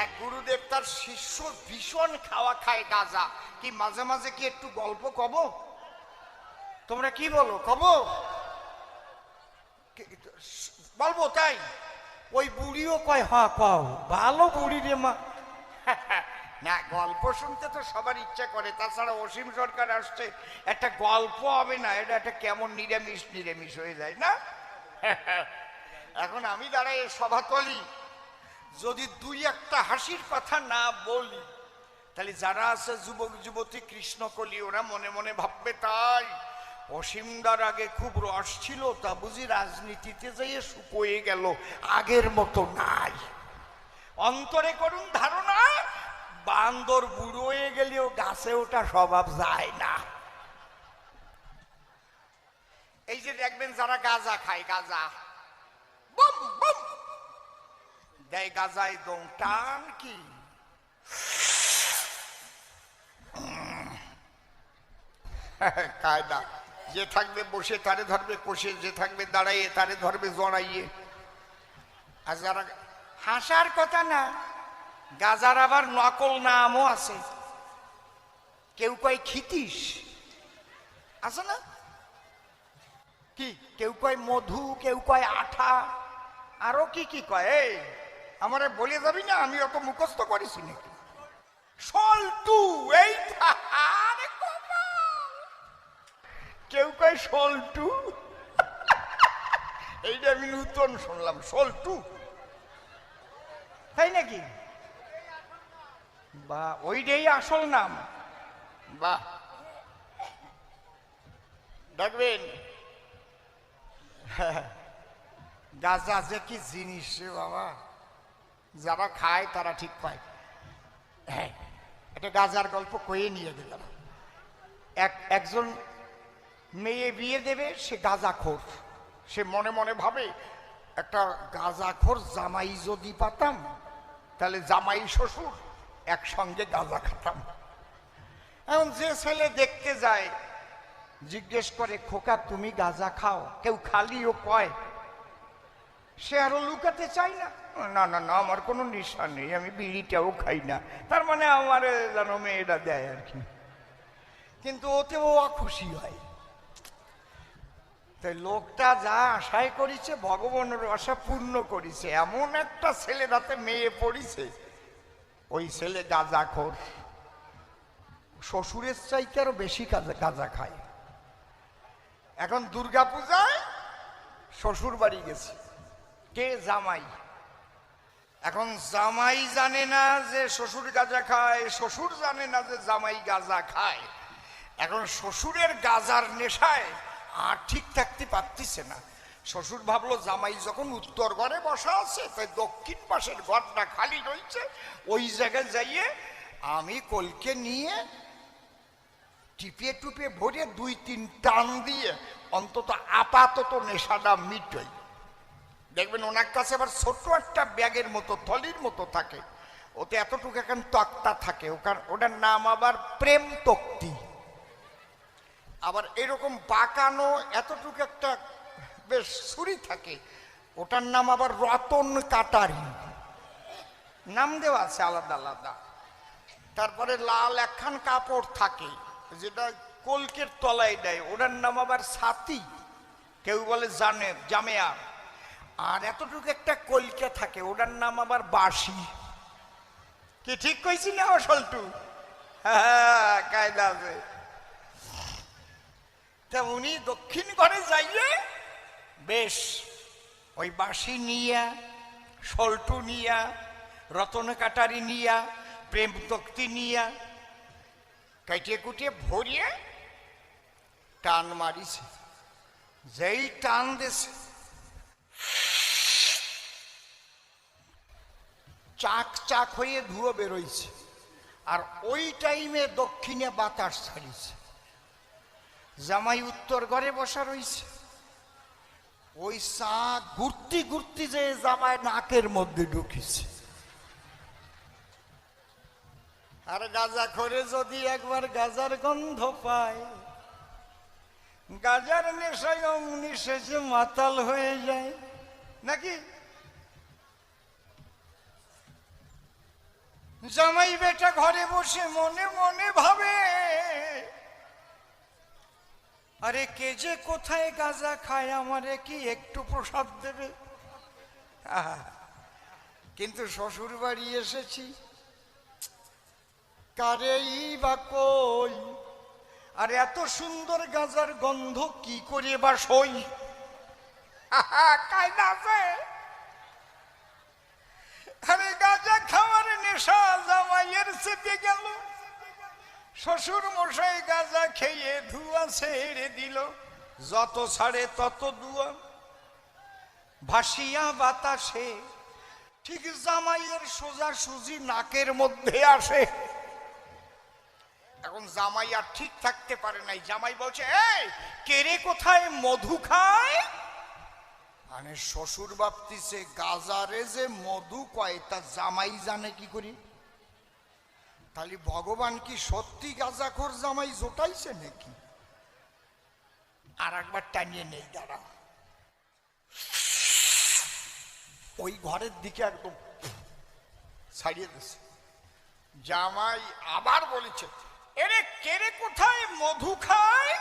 এক গুরুদেব তার শিষ্য ভীষণ খাওয়া খায় গাঁজা। কি মাঝে মাঝে কি একটু গল্প কব? তোমরা কি বলো, কব? বলবো তাই? ওই বুড়িও কয় হ্যাঁ কও, ভালো বুড়ি রে মা। না, গল্প শুনতে তো সবার ইচ্ছা করে। তাছাড়া অসীম সরকার আসছে, একটা গল্প হবে না, এটা একটা কেমন নিরামিষ নিরামিষ হয়ে যায় না? এখন আমি দাঁড়াই সভাতলি, যদি দুই একটা হাসির কথা না বলি, তাহলে যারা আছে যুবক যুবতী কৃষ্ণকলি, ওরা মনে মনে ভাববে তাই অসীমদার আগে খুব রস ছিল, তা বুঝি রাজনীতিতে যাইয়ে শুকোয়ে গেল, আগের মতো নাই। অন্তরে করুন ধারণা, বান্দর বুড়ো হয়ে গেলেও গাছে ওঠা স্বভাব যায় না। এই যে দেখবেন যারা গাঁজা খায়, গাঁজা বুম বুম দেয়, গাঁজায় দম টান কি কায়দা। যে থাকবে বসে তারে ধরবে কষে, যে থাকবে দাঁড়াইয়ে তারে ধরবে জড়াইয়ে। আর যারা হাসার কথা না, গাজার আবার নকল নামও আছে। কেউ কয় খিতিস, আছে না? কি কেউ কয় মধু, কেউ কয় আঠা, আরো কি কি কয়। এই আমারে বলে যাবি না, আমি অত মুখস্থ করেছি নাকি? সল্টু, এই কেউ কয় সল্টু, এইটা আমি নূতন শুনলাম, সল্টু, তাই নাকি? বা ওইটাই আসল নাম? বাহ, দেখবেন গাঁজা যে কি জিনিস রে বাবা, যারা খায় তারা ঠিক পায়। হ্যাঁ, এটা গাঁজার গল্প কয়ে নিয়ে গেলাম। একজন মেয়ে বিয়ে দেবে, সে গাঁজাখোর। সে মনে মনে ভাবে, একটা গাঁজাখোর জামাই যদি পাতাম, তাহলে জামাই শ্বশুর একসঙ্গে গাঁজা খাতাম। এখন যে ছেলে দেখতে যায়, জিজ্ঞেস করে, খোকা তুমি গাঁজা খাও? কেউ খালিও কয়, সে আরো লুকাতে চায় না, না না না আমার কোনো নেশা নেই, আমি বিড়িটাও খাই না। তার মানে আমার যেন মেয়েটা দেয় আর কি। কিন্তু ওতেও খুশি হয়। তাই লোকটা যা আশায় করেছে, ভগবানের আশা পূর্ণ করেছে। এমন একটা ছেলে রাতে মেয়ে পড়িছে, ওই ছেলে গাঁজাখোর, শ্বশুরের চাইতে আরো বেশি গাঁজা খায়। এখন দুর্গা পূজায় শ্বশুর বাড়ি গেছে, কে? জামাই। এখন জামাই জানে না যে শ্বশুর গাঁজা খায়, শ্বশুর জানে না যে জামাই গাঁজা খায়। এখন শ্বশুরের গাঁজার নেশায় আর ঠিক থাকতে পারতেছে না। শ্বশুর ভাবলো জামাই যখন উত্তর ঘরে বসা আছে, তাই দক্ষিণ পাশের ঘরটা খালি রয়েছে, ওই জায়গায় যাইয়ে আমি কলকে নিয়ে টিপে টুপে ভরে 2-3 টান দিয়ে অন্তত আপাতত নেশাটা মিটই। দেখবেন ওনার কাছে আবার ছোট্ট একটা ব্যাগের মতো, থলির মতো থাকে, ওতে এতটুকু এখন তক্তা থাকে, ওটার নাম আবার প্রেম তক্তি। আবার এরকম বাঁকানো এতটুকু একটা বেশ ছুরি থাকে, ওটার নাম আবার রতন কাটারি, নাম দেওয়া আছে আলাদা আলাদা। তারপরে লাল একখান কাপড় থাকে, যেটা কলকের তলায় দেয়, ওটার নাম আবার ছাতি, কেউ বলে জামেয়া। আর এতটুকু একটা কলকে থাকে, ওটার নাম আবার বাঁশি। কি ঠিক কইছি না সল্টু? হ্যাঁ, কায়দা আছে। তা উনি দক্ষিণ ঘরে যাইয়ে বেশ ওই বাঁশি নিয়া, সল্টু নিয়া, রতন কাটারি নিয়া, প্রেম তক্তি নিয়া কাটিয়ে কুটিয়ে ভরিয়ে টান মারিছে। যেই টান দিছে, চাক চাক হয়ে ধুয়ো বেরোইছে। আর ওই টাইমে দক্ষিণে বাতাস ছাড়িছে। জামাই উত্তর ঘরে বসা রইছে, ওই চাক ঘুরতি ঘুরতি যে জামাই নাকের মধ্যে ঢুকিছে। আর গাঁজা করে যদি একবার গাঁজার গন্ধ পায়, গাঁজার নেশায় অমনি শেষে মাতাল হয়ে যায় নাকি? জামাই বেটা ঘরে বসে মনে মনে ভাবে, আরে কে যে কোথায় গাঁজা খায়, আমারে কি একটু প্রসাদ দেবে? কিন্তু শ্বশুর বাড়ি এসেছি, কারেই বা কই, আর এত সুন্দর গাঁজার গন্ধ কি করে বা সই? কায়দা আছে। আরে গাঁজা খাওয়ার নেশা জামাইয়ের চেপে গেল, শ্বশুর মশাই গাঁজা খেয়ে ধোঁয়া ছেড়ে দিল, যত ছাড়ে তত ধোঁয়া ভাসিয়া বাতাসে ঠিক জামাইয়ের সোজাসুজি নাকের মধ্যে আসে। এখন জামাই আর ঠিক থাকতে পারে নাই, জামাই বলছে, এই কেরে কোথায় মধু খায়? মানে শ্বশুর ভাবতিছে গাজারে যে মধু কয় তা জামাই জানে কি করি? তাহলে ভগবান কি সত্যি গাঁজাখোর জামাই জোটাইছে নাকি? আর একবার টানিয়ে নেই, দাঁড়া। ওই ঘরের দিকে একদম ছাড়িয়ে দিছে। জামাই আবার বলেছে, এরে কেরে কোথায় মধু খায়?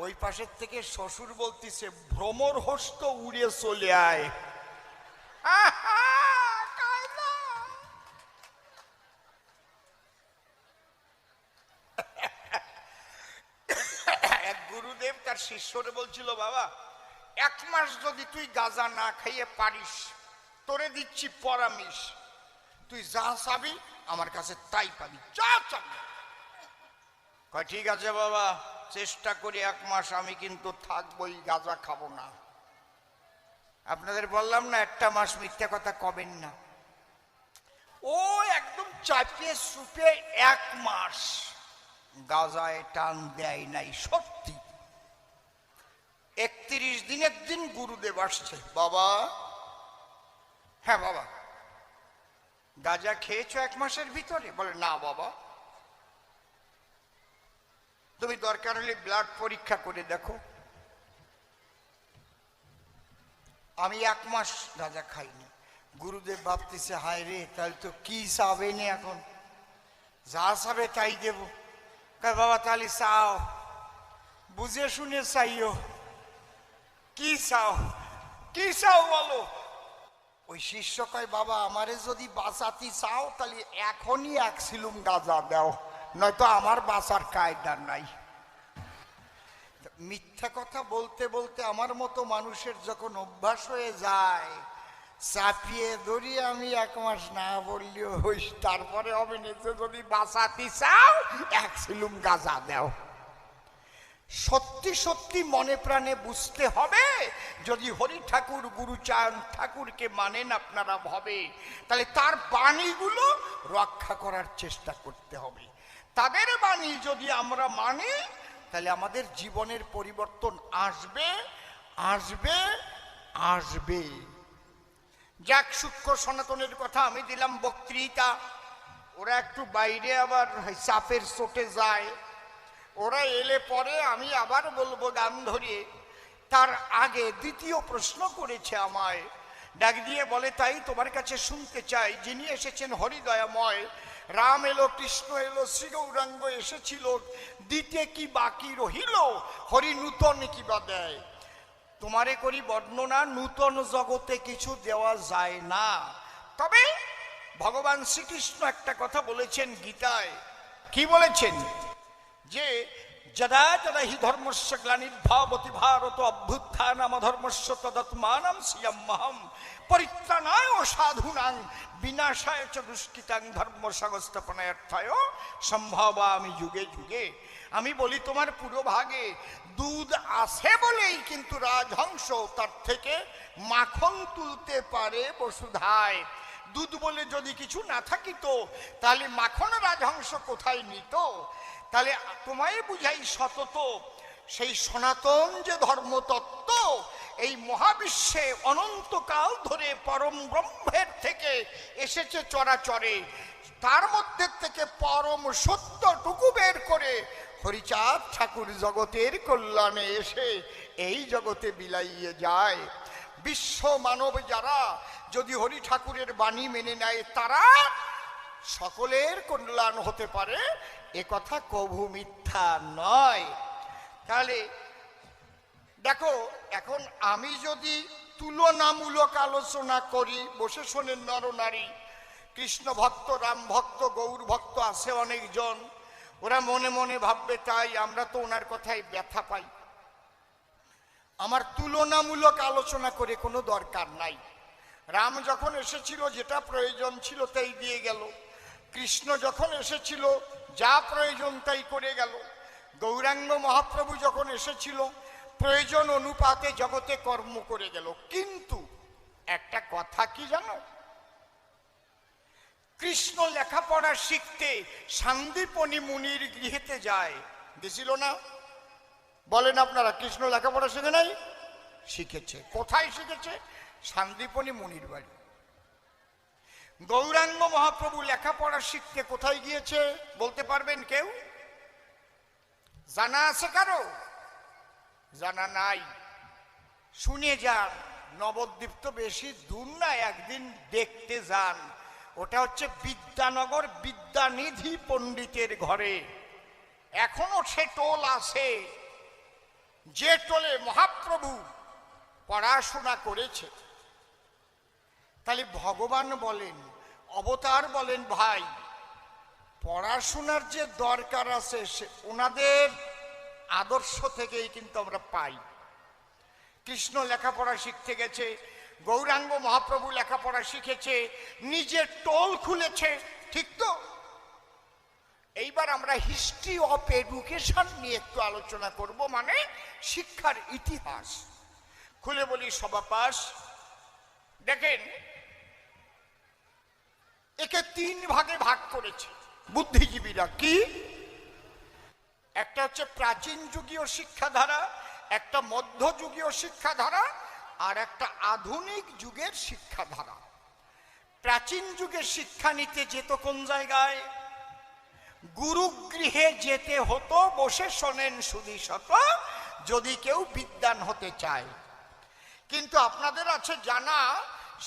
ওই পাশের থেকে শ্বশুর বলতিছে, ভ্রমর হস্ত উড়ে চলে আয়। এক গুরুদেব তার শিষ্যরে বলছিল, বাবা 1 মাস যদি তুই গাঁজা না খাইয়ে পারিস, তোরে দিচ্ছি পরামিষ, তুই যা চাবি আমার কাছে তাই পাবি, যা চাবি। কয় ঠিক আছে বাবা, চেষ্টা করি 1 মাস আমি কিন্তু থাকবোই, গাঁজা খাবো না। আপনাদের বললাম না 1টা মাস মিথ্যা কথা কবেন না। ও একদম চাপিয়ে সুপে 1 মাস গাঁজায় টান দেয় নাই। সত্যি 31 দিনের দিন গুরুদেব আসছে, বাবা, হ্যাঁ বাবা, গাঁজা খেয়েছো 1 মাসের ভিতরে? বলে না বাবা। তুমি দরকার হলে ব্লাড পরীক্ষা করে দেখো। আমি 1 মাস গাঁজা খাইনি। গুরুদেব ভাবতেছে, হায় রে, তাহলে তো কি চাবে না, এখন যা চাবে তাই দেব। কয় বাবা তাহলে চাও, বুঝে শুনে চাইও। কি চাও? কি চাও বলো? ওই শিষ্য কয়, বাবা আমারে যদি বাঁচাতে চাও তাহলে এখনই 1 সিলুম গাঁজা দাও, নয়তো আমার বাঁচার কায়দা নাই। মিথ্যা কথা বলতে বলতে আমার মতো মানুষের যখন অভ্যাস হয়ে যায়, চাপিয়ে ধরি আমি 1 মাস না বললেও হইস, তারপরে হবে না। যদি বাঁচাতে চাও 1 সিলুম গাঁজা দাও। সত্যি সত্যি মনে প্রাণে বুঝতে হবে, যদি হরি ঠাকুর গুরুচাঁদ ঠাকুরকে মানেন আপনারা ভাবে, তাহলে তার বাণীগুলো রক্ষা করার চেষ্টা করতে হবে। তাদের বাণী যদি আমরা মানি, তাহলে আমাদের জীবনের পরিবর্তন আসবে, আসবে, আসবে। যাক, সূক্ষ্ম সনাতনের কথা আমি দিলাম বক্তৃতা। ওরা একটু বাইরে আবার চাপের চোটে যায়, ওরা এলে পরে আমি আবার বলবো গান ধরিয়ে। তার আগে দ্বিতীয় প্রশ্ন করেছে আমায়, ডাক দিয়ে বলে, তাই তোমার কাছে শুনতে চাই, যিনি এসেছেন হরিদয়াময়, রাম এলো, কৃষ্ণ এলো, শ্রী গৌরাঙ্গ এসেছিল, দিতে কি বাকি রহিল, হরি নূতন কি বা দেয়? তোমারে করি বর্ণনা, নূতন জগতে কিছু দেওয়া যায় না। তবে ভগবান শ্রীকৃষ্ণ একটা কথা বলেছেন গীতায়। কি বলেছেন? যে যদা যদা হি ধর্মস্য গ্লানির্ভবতি ভারত অভ্যুত্থানম ধর্মস্য তদাত্মানম স্বয়ম্মহম পরিত্রাণায় সাধুনাং বিনাশায় চ দুষ্কৃতাং ধর্ম সংস্থাপনার্থায় সম্ভবামি যুগে যুগে। আমি বলি, তোমার পুরো ভাগে দুধ আছে বলেই কিন্তু রাজহংস তার থেকে মাখন তুলতে পারে বসুধায়। দুধ বলে যদি কিছু না থাকিত, তাহলে মাখন রাজহংস কোথায় নিত? তাহলে তোমায় বুঝাই সতত, সেই সনাতন যে ধর্মতত্ত্ব এই মহাবিশ্বে অনন্তকাল ধরে পরম ব্রহ্মের থেকে এসেছে চরাচরে, তার মধ্যে থেকে পরম সত্যটুকু বের করে হরিচাঁদ ঠাকুর জগতের কল্যাণে এসে এই জগতে বিলাইয়ে যায়। বিশ্ব মানব যারা যদি হরি ঠাকুরের বাণী মেনে নেয়, তারা সকলের কল্যাণ হতে পারে, এ কথা কভু মিথ্যা নয়। তাহলে দেখো, এখন আমি যদি তুলনামূলক আলোচনা করি, বসে শোনেন নরনারী, কৃষ্ণ ভক্ত, রাম ভক্ত, গৌর ভক্ত আছে অনেকজন, ওরা মনে মনে ভাববে তাই আমরা তো ওনার কথায় ব্যথা পাই। আমার তুলনামূলক আলোচনা করে কোনো দরকার নাই। রাম যখন এসেছিল যেটা প্রয়োজন ছিল তাই দিয়ে গেল, কৃষ্ণ যখন এসেছিল যা প্রয়োজন তাই করে গেল, গৌরাঙ্গ মহাপ্রভু যখন এসেছিল প্রয়োজন অনুপাতে জগতে কর্ম করে গেল। কিন্তু একটা কথা কি জানো, কৃষ্ণ লেখাপড়া শিখতে সান্দীপনী মুনির গৃহেতে যায়, গেছিল না? বলেন আপনারা, কৃষ্ণ লেখাপড়া শিখে নাই? শিখেছে। কোথায় শিখেছে? সান্দীপনী মুনির বাড়ি। গৌরাঙ্গ মহাপ্রভু লেখাপড়া শিখতে কোথায় গিয়েছে বলতে পারবেন কেউ? জানা আছে কারো? জানা নাই? শুনে যান, নবদ্বীপ তো বেশি দূর না, একদিন দেখতে যান। ওটা হচ্ছে বিদ্যানগর বিদ্যানিধি পণ্ডিতের ঘরে। এখনো সে টোল আছে যে টোলে মহাপ্রভু পড়াশোনা করেছে। তাহলে ভগবান বলেন, অবতার বলেন, ভাই পড়াশোনার যে দরকার আছে সে ওনাদের আদর্শ থেকেই কিন্তু আমরা পাই। কৃষ্ণ লেখাপড়া শিখতে গেছে, গৌরাঙ্গ মহাপ্রভু লেখাপড়া শিখেছে, নিজের টোল খুলেছে, ঠিক তো? এইবার আমরা হিস্ট্রি অফ এডুকেশন নিয়ে একটু আলোচনা করব, মানে শিক্ষার ইতিহাস। খুলে বলি সবাপাস, দেখেন একে 3 ভাগে ভাগ করেছে বুদ্ধিজীবীরা। কি? একটা হচ্ছে প্রাচীন যুগীয় শিক্ষাধারা, একটা মধ্যযুগীয় শিক্ষাধারা, আর একটা আধুনিক যুগের শিক্ষাধারা। প্রাচীন যুগের শিক্ষা নিতে যেত কোন জায়গায়? গুরুগৃহে যেতে হতো। বসে শোনেন সুধীশত, যদি কেউ বিদ্বান হতে চায়। কিন্তু আপনাদের আছে জানা,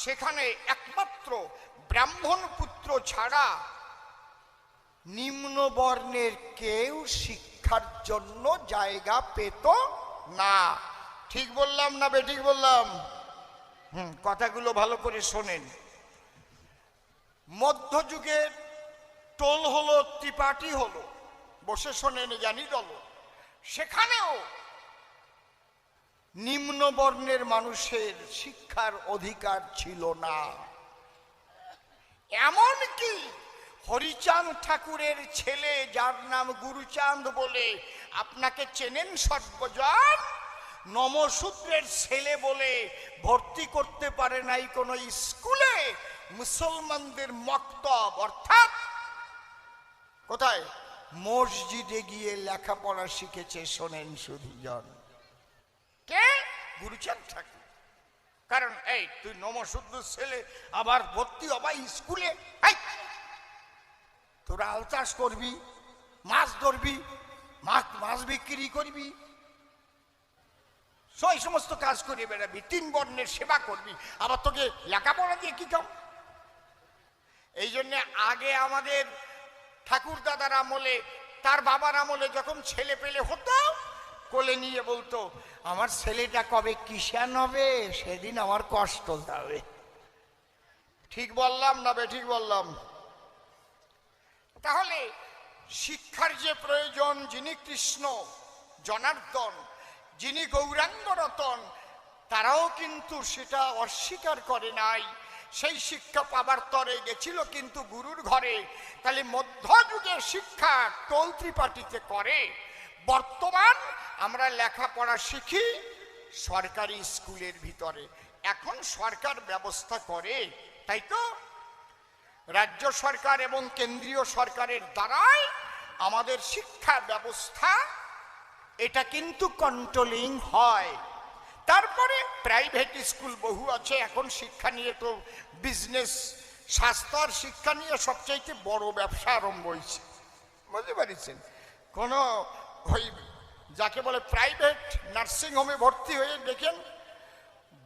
সেখানে একমাত্র ব্রাহ্মণ পুত্র ছাড়া নিম্ন বর্ণের কেউ শিক্ষার জন্য জায়গা পেত না। ঠিক বললাম না বেঠিক বললাম? কথাগুলো ভালো করে শোনেন। মধ্যযুগের টোল হলো, ত্রিপাঠী হলো, বসে শোনেন, জানি দল, সেখানেও নিম্ন বর্ণের মানুষের শিক্ষার অধিকার ছিল না। এমনকি হরিচাঁদ ঠাকুরের ছেলে, যার নাম গুরুচাঁদ বলে আপনাকে চেনেন সর্বজন, নমশূদ্রের ছেলে বলে ভর্তি করতে পারে নাই কোনো স্কুলে। মুসলমানদের মক্তব, অর্থাৎ কোথায়? মসজিদে গিয়ে লেখাপড়া শিখেছে। শোনেন সুধীজন, কে? গুরুচাঁদ ঠাকুর। কারণ এই তুই নমশূদ্র ছেলে আবার ভর্তি হবা স্কুলে? তোরা আল চাষ করবি, মাছ ধরবি, মাছ বিক্রি করবি, সেই সমস্ত কাজ করে বেড়াবি, 3 বর্ণের সেবা করবি, আবার তোকে লেখাপড়া দিয়ে কি কাম? এই জন্য আগে আমাদের ঠাকুর দাদার আমলে, তার বাবার আমলে যখন ছেলে পেলে হতো, কোলে নিয়ে বলতো, আমার ছেলেটা কবে কিষান হবে, সেদিন আমার কষ্ট যাবে। ঠিক বললাম না বেঠিক বললাম? তাহলে শিক্ষার যে প্রয়োজন, যিনি কৃষ্ণ জনার্দন, যিনি গৌরাঙ্গ রতন, তারাও কিন্তু সেটা অস্বীকার করে নাই। সেই শিক্ষা পাবার তরে গেছিল কিন্তু গুরুর ঘরে। তাহলে মধ্যযুগের শিক্ষা টোল ত্রিপাঠীতে করে। বর্তমান আমরা লেখাপড়া শিখি সরকারি স্কুলের ভিতরে। এখন সরকার ব্যবস্থা করে, তাই তো? রাজ্য সরকার এবং কেন্দ্রীয় সরকারের দ্বারাই আমাদের শিক্ষা ব্যবস্থা এটা কিন্তু কন্ট্রোলিং হয়। তারপরে প্রাইভেট স্কুল বহু আছে। এখন শিক্ষা নিয়ে তো বিজনেস, স্বাস্থ্য শিক্ষা নিয়ে সবচাইতে বড় ব্যবসা আরম্ভ হয়েছে, বুঝতে পারছেন? কোনো ওই যাকে বলে প্রাইভেট নার্সিং হোমে ভর্তি হয়ে দেখেন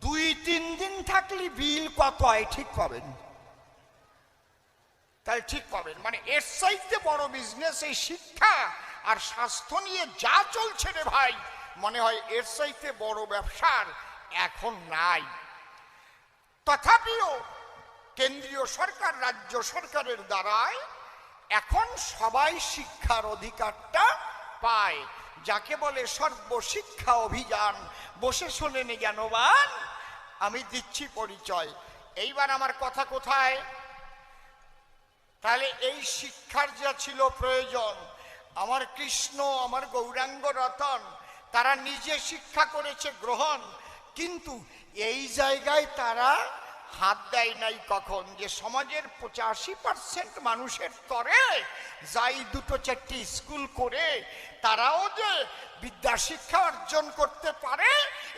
2-3 দিন থাকলে বিল কত হয় ঠিক পাবেন। তাহলে ঠিক পাবেন। মানে এর চাইতে বড় বিজনেস এই শিক্ষা আর স্বাস্থ্য নিয়ে যা চলছে রে ভাই, মনে হয় এর চাইতে বড় ব্যবসার এখন নাই। তথাপিও কেন্দ্রীয় সরকার রাজ্য সরকারের দ্বারায় এখন সবাই শিক্ষার অধিকারটা পায়, যাকে বলে সর্বশিক্ষা অভিযান। বসে শোনেন জ্ঞানবান, আমি দিচ্ছি পরিচয়। এইবার আমার কথা কোথায়? তাহলে এই শিক্ষার যা ছিল প্রয়োজন, আমার কৃষ্ণ আমার গৌরাঙ্গ রতন তারা নিজে শিক্ষা করেছে গ্রহণ, কিন্তু এই জায়গায় তারা হাত দেয় নাই কখন, যে সমাজের 85% মানুষের তরে যাই দুটো চারটি স্কুল করে তারাও যে বিদ্যা শিক্ষা অর্জন করতে পারে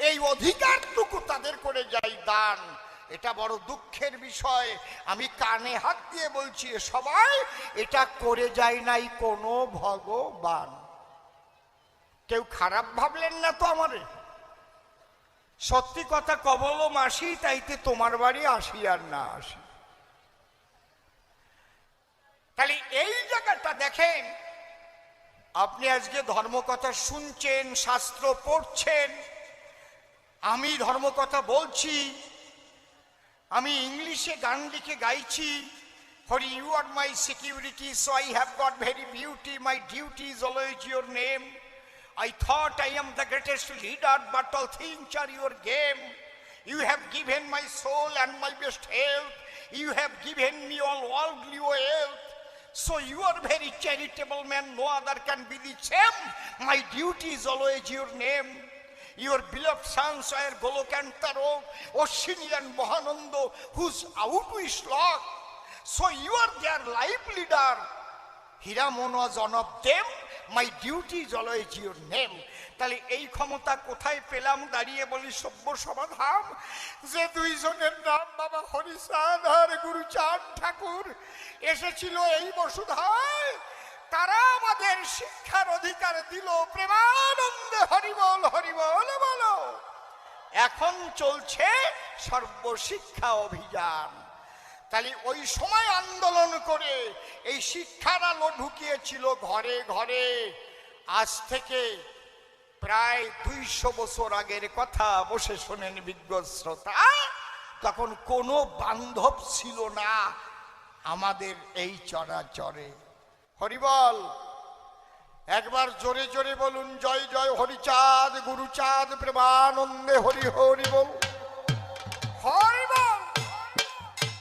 এই অধিকারটুকু তাদের করে যাই দান। এটা বড় দুঃখের বিষয়। আমি কানে হাত দিয়ে বলছি, সবাই এটা করে যায় নাই কোনো ভগবান। কেউ খারাপ ভাবলেন না তো আমারে? সত্যি কথা কবলম আসি, তাইতে তোমার বাড়ি আসি আর না আসি। তাহলে এই জায়গাটা দেখেন, আপনি আজকে ধর্মকথা শুনছেন, শাস্ত্র পড়ছেন, আমি ধর্মকথা বলছি, আমি ইংলিশে গান লিখে গাইছি, Hari you are my security, so I have got very beauty, my duty is always your name, I thought I am the greatest leader, but all things are your game. You have given my soul and my best health. You have given me all worldly wealth. So you are very charitable man, no other can be the same. My duty is always your name. Your beloved sons are Golok and Tarok, Oshini and Mohanando, whose out we slog. So you are their life leader. Hiramon was one of them. My duty is always your name. তাহলে এই ক্ষমতা কোথায় পেলাম? দাঁড়িয়ে বলি সভ্য সমাধান, যে দুইজনের নাম বাবা হরিচাঁদ আর গুরুচাঁদ ঠাকুর এসেছিল এই বসুধায়, তারা আমাদের শিক্ষার অধিকার দিল। প্রেমানন্দে হরিবল হরিবল বলো। এখন চলছে সর্বশিক্ষা অভিযান। তাহলে ওই সময় আন্দোলন করে এই শিক্ষার আলো ঢুকিয়েছিল ঘরে ঘরে। আজ থেকে প্রায় 200 বছর আগের কথা, বসে শোনেন বিজ্ঞ শ্রোতা। তখন কোনো বান্ধব ছিল না আমাদের এই চরাচরে। হরিবল একবার জোরে জোরে বলুন, জয় জয় হরিচাঁদ গুরুচাঁদ প্রেমানন্দে হরি হরি বল হরি।